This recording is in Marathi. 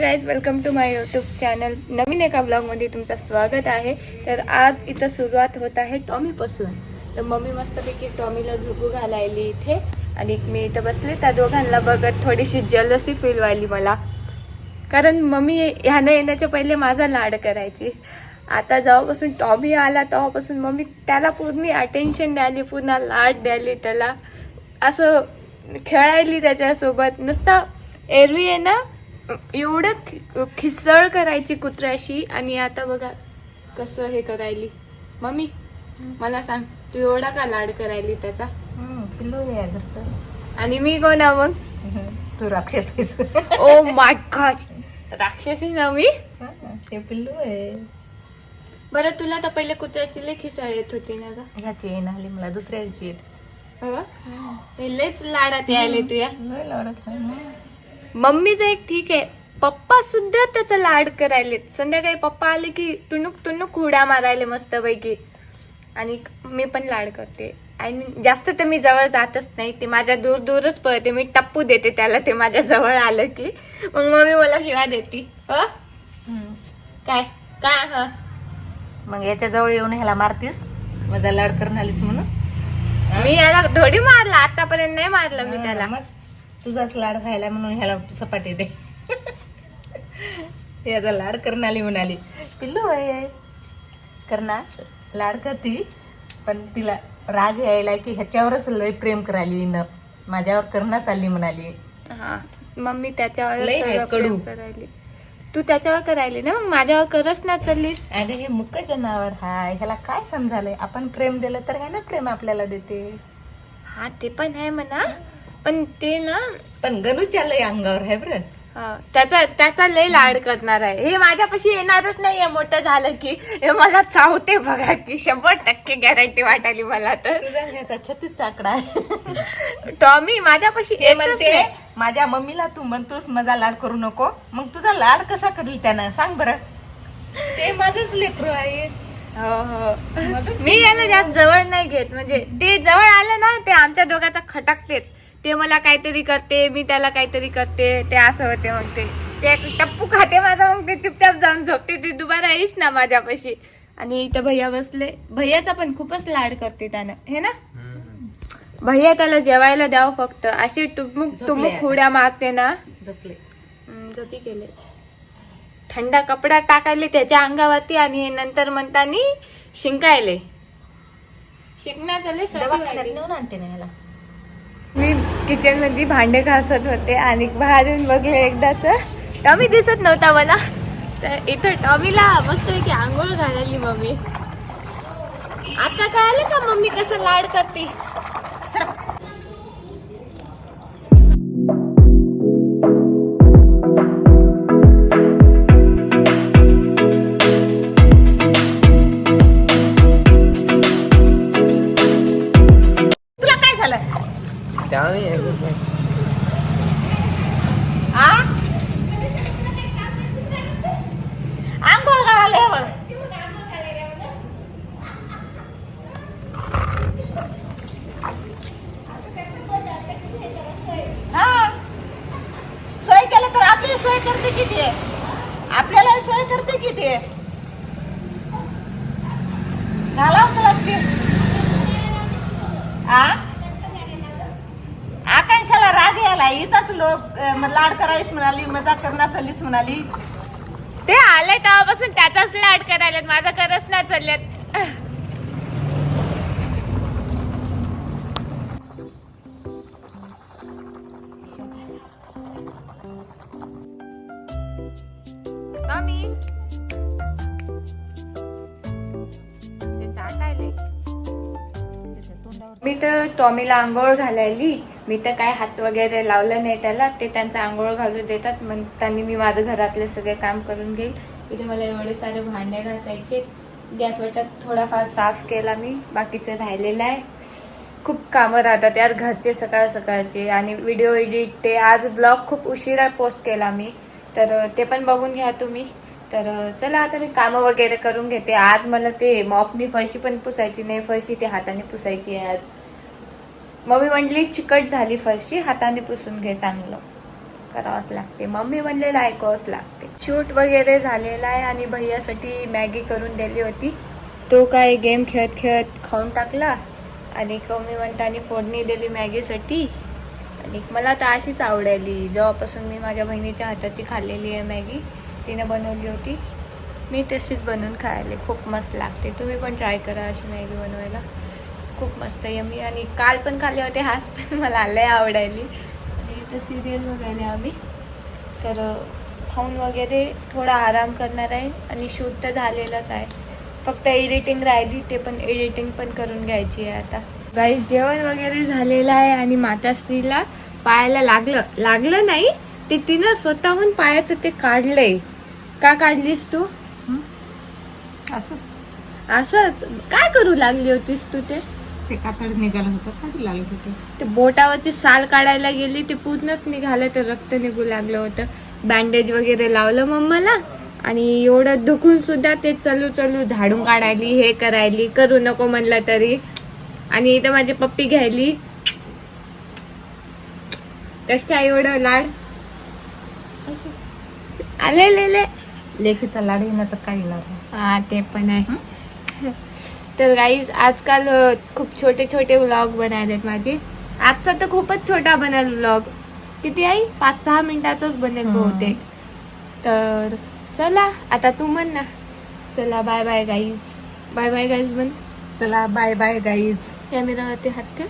Guys welcome to my YouTube channel. नवीन एका ब्लॉगमध्ये तुमचं स्वागत आहे. तर आज इथं सुरुवात होत आहे टॉमीपासून. तर मम्मी मस्तपैकी टॉमीला झोपू घालायली इथे आणि मी इथं बसले. त्या दोघांना बघत थोडीशी जलसी फील व्हायली मला, कारण मम्मी ह्यानं येण्याच्या पहिले माझा लाड करायची. आता जेव्हापासून टॉमी आला तेव्हापासून मम्मी त्याला पूर्ण अटेन्शन द्यायली, पूर्ण लाड द्यायली, त्याला असं खेळायली त्याच्यासोबत. नुसता एरवी आहे ना एवढं खिसळ करायची कुत्र्याशी, आणि आता बघा कसं हे करायली. मम्मी मला सांग, तू एवढा का लाड करायली त्याचा? पिल्लू आहे घरचं. आणि मी कोण आहे मग? तू राक्षस. ओ माय गॉड, राक्षसी ना मी? ते पिल्लू आहे. बरं, तुला तर पहिले कुत्र्याची लई खिसळ येत होती ना ग? ह्याची येण आली मला, दुसऱ्याची येत. लईच लाडात यायले तू या. लय लाडत आहे ना. मम्मीचं एक ठीक आहे, पप्पा सुद्धा त्याचा लाड करायले. संध्याकाळी पप्पा आले की तुणुक तुणुक उड्या मारायले मस्तपैकी, आणि मी पण लाड करते. आणि जास्त तर मी जवळ जातच नाही, ते माझ्या दूर दूरच पळते. मी टप्पू देते त्याला, ते माझ्या जवळ आलं की मग मम्मी मला शिवा देते. काय काय ह मग याच्या जवळ येऊन ह्याला मारतीस, माझा लाड करून आलीस म्हणून? मी याला थोडी मारला आतापर्यंत, नाही मारलं मी त्याला. मग तुझाच लाड खायला म्हणून ह्याला सपाट येते. याचा लाड करून आली म्हणाली. पिल्लू आहे करणार, लाड करती, पण तिला राग यायला की ह्याच्यावरच लय प्रेम करायली न, माझ्यावर करणं चालली म्हणाली. हा, मम्मी त्याच्यावर लय आहे कडू. करायली. तू त्याच्यावर करायली ना, मग माझ्यावर करच ना चाललीस. अगं हे मुक्क जनावर हाय, ह्याला काय समजालंय? आपण प्रेम दिलं तर ह्याला प्रेम आपल्याला देते. हा ते पण आहे म्हणा, पण ते ना पण गणूच्या लय अंगावर आहे बरं. त्याचा लय लाड करणार आहे. हे माझ्यापाशी येणारच नाहीये मोठं झालं की. हे मला चावते बघा की, 100% गॅरंटी वाटायली मला. तर तुझा ह्याचा 36 आकडा आहे. टॉमी माझ्यापाशी ते म्हणते माझ्या मम्मीला तू म्हणतोस माझा लाड करू नको, मग तुझा लाड कसा करेल त्यानं सांग बरं? ते माझंच लेकरू आहे. हो मी याला जास्त जवळ नाही घेत. म्हणजे ते जवळ आलं ना, ते आमच्या दोघांचा खटकतेच. ते मला काहीतरी करते, मी त्याला काहीतरी करते, ते असं होते. मग ते टप्पू खाते माझा, मग ते चुपचाप जाऊन झोपते. ती दुबारा येईच ना माझ्यापाशी. आणि इथं भैया बसले. भैयाचा पण खूपच लाड करते त्यानं, हे ना. भैया त्याला जेवायला द्यावं फक्त. अशी टुमुक उड्या मारते ना. झोपी गेले. थंड कपडा टाकायले त्याच्या अंगावरती, आणि नंतर म्हणतानी शिंकायले. शिकण्याचं लय सवय. नेऊन आणते ना ह्याला. मी किचन मध्ये भांडे घासत होते आणि बाहेरून बघले एकदाच. टॉमी दिसत नव्हता मला, तर इथं टॉमीला मस्त की आंघोळ घालायली मम्मी. आता कळालं का मम्मी कसं लाड करते? तुला काय झालं? आंघोळ घालायला बघ. हा, सोय केलं तर आपली सोय करते किती आहे, आपल्याला सोय करते किती आहे. घालावंच लागते. आकांक्षाला राग यायला, हिचाच लोक लाड करायस म्हणाली, मजा करणार चाललीस म्हणाली. ते आले तेव्हापासून त्याचाच लाड करायला, माझा करच नाही चालल्यात. मी तर टॉमीला आंघोळ घालायली. मी तर काय हात वगैरे लावलं नाही त्याला, ते त्यांचा आंघोळ घालू देतात. मग त्यांनी मी माझं घरातले सगळे काम करून घेईल. इथे मला एवढे सारे भांडे घासायचे. गॅस वाटत थोडाफार साफ केला मी, बाकीचं राहिलेलं आहे. खूप कामं राहतात यार घरचे सकाळचे. आणि व्हिडिओ एडिट, ते आज ब्लॉग खूप उशिरा पोस्ट केला मी, तर ते पण बघून घ्या तुम्ही. तर चला आता मी कामं वगैरे करून घेते. आज मला ते मॉपनी फरशी पण पुसायची नाही, फरशी ते हाताने पुसायची आहे आज. मम्मी म्हटली चिकट झाली फरशी, हाताने पुसून घे चांगलं. करावंच लागते. मम्मी म्हणलेलं ऐकावंच लागते. शूट वगैरे झालेला आहे आणि भैयासाठी मॅगी करून दिली होती. तो काय गेम खेळत खेळत खाऊन टाकला आणि कमी म्हणतानी फोडणी दिली मॅगीसाठी. आणि मला तर अशीच आवडायली जेव्हापासून मी माझ्या बहिणीच्या हाताची खाल्लेली आहे मॅगी. तिने बनवली होती, मी तशीच बनवून खायले. खूप मस्त लागते. तुम्ही पण ट्राय करा अशी मॅगी बनवायला, खूप मस्त यम्मी. आणि काल पण खाल्ले होते, हाच पण मला लय आवडायली. आणि इथं सिरियल बघायला आम्ही, तर खाऊन वगैरे थोडा आराम करणार आहे. आणि शूट तर झालेलंच आहे, फक्त एडिटिंग राहिली, ते पण एडिटिंग पण करून घ्यायची आहे आता. गाईस जेवण वगैरे झालेलं आहे आणि माताश्रीला पायाला लागलं नाही, ते तिनं स्वतःहून पायाचं ते काढलंय. का काढलीस तू? असंच काय करू लागली होतीस तू? ते कातड निघालं होतं, काढू लागत होते. ते बोटावरची साल काढायला गेली, ते पूर्णच निघालं, तर रक्त निघू लागलं होतं. बँडेज वगैरे लावलं मम्माला. आणि एवढं दुखून सुद्धा ते चलू झाडून काढायली, हे करायली, करू नको म्हणलं तरी. आणि इथं माझी पप्पी घ्यायली. कस काय एवढं लाड आलेले. लेखीचा लाड येणं तर काही लाड. हा ते पण आहे. तर गाईज आजकाल खूप छोटे छोटे व्लॉग बनायलेत माझे. आजचा तर खूपच छोटा बनेल व्लॉग. किती आहे? 5-6 मिनिटाचाच बनेल बहुतेक. तर चला आता तू म्हण ना. चला bye bye guys. Bye bye guys म्हण. चला बाय बाय गाईज. कॅमेरावरती हात ठेव.